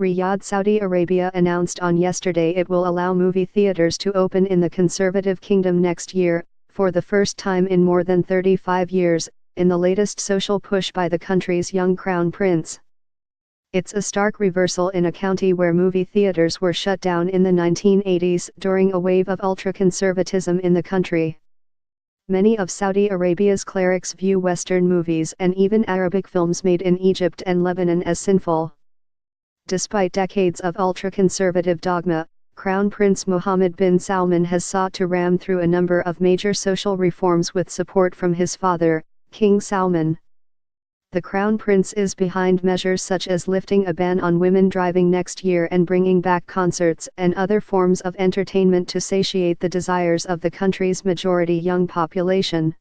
Riyadh, Saudi Arabia announced on yesterday it will allow movie theaters to open in the Conservative Kingdom next year, for the first time in more than 35 years, in the latest social push by the country's young crown prince. It's a stark reversal in a county where movie theaters were shut down in the 1980s during a wave of ultra-conservatism in the country. Many of Saudi Arabia's clerics view Western movies and even Arabic films made in Egypt and Lebanon as sinful. Despite decades of ultra-conservative dogma, Crown Prince Mohammed bin Salman has sought to ram through a number of major social reforms with support from his father, King Salman. The Crown Prince is behind measures such as lifting a ban on women driving next year and bringing back concerts and other forms of entertainment to satiate the desires of the country's majority young population.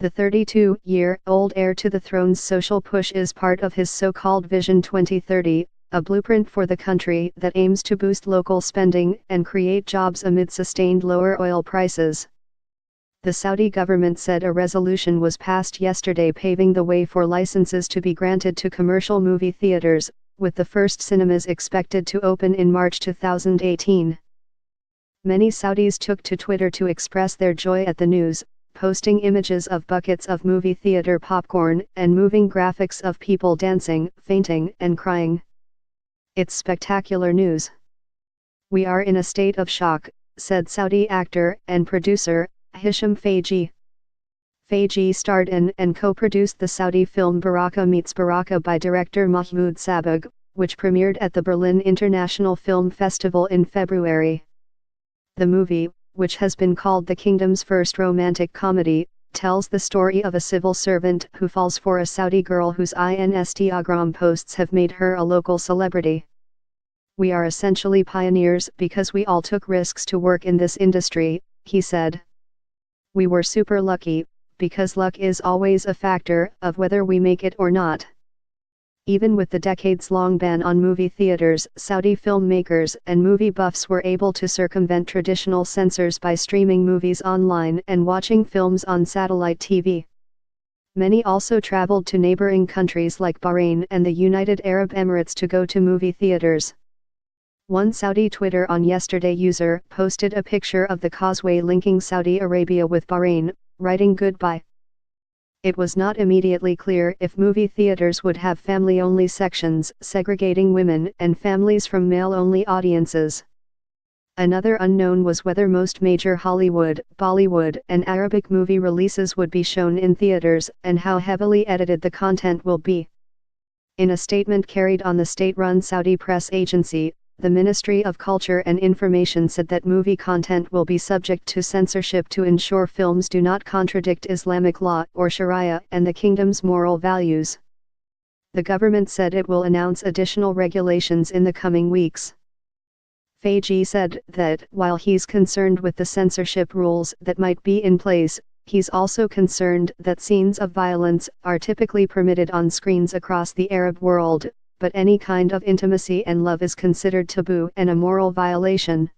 The 32-year-old heir to the throne's social push is part of his so-called Vision 2030, a blueprint for the country that aims to boost local spending and create jobs amid sustained lower oil prices. The Saudi government said a resolution was passed yesterday paving the way for licenses to be granted to commercial movie theaters, with the first cinemas expected to open in March 2018. Many Saudis took to Twitter to express their joy at the news, posting images of buckets of movie theater popcorn and moving graphics of people dancing, fainting, and crying. It's spectacular news. We are in a state of shock, said Saudi actor and producer Hisham Fayji. Fayji starred in and co-produced the Saudi film Baraka Meets Baraka by director Mahmoud Sabag, which premiered at the Berlin International Film Festival in February. The movie, which has been called the kingdom's first romantic comedy, tells the story of a civil servant who falls for a Saudi girl whose Instagram posts have made her a local celebrity. We are essentially pioneers because we all took risks to work in this industry, he said. We were super lucky, because luck is always a factor of whether we make it or not. Even with the decades-long ban on movie theaters, Saudi filmmakers and movie buffs were able to circumvent traditional censors by streaming movies online and watching films on satellite TV. Many also traveled to neighboring countries like Bahrain and the United Arab Emirates to go to movie theaters. One Saudi Twitter on yesterday user posted a picture of the causeway linking Saudi Arabia with Bahrain, writing goodbye. It was not immediately clear if movie theaters would have family-only sections, segregating women and families from male-only audiences. Another unknown was whether most major Hollywood, Bollywood, and Arabic movie releases would be shown in theaters, and how heavily edited the content will be. In a statement carried on the state-run Saudi press agency, the Ministry of Culture and Information said that movie content will be subject to censorship to ensure films do not contradict Islamic law or Sharia and the kingdom's moral values. The government said it will announce additional regulations in the coming weeks. Fayji said that while he's concerned with the censorship rules that might be in place, he's also concerned that scenes of violence are typically permitted on screens across the Arab world, but any kind of intimacy and love is considered taboo and a moral violation.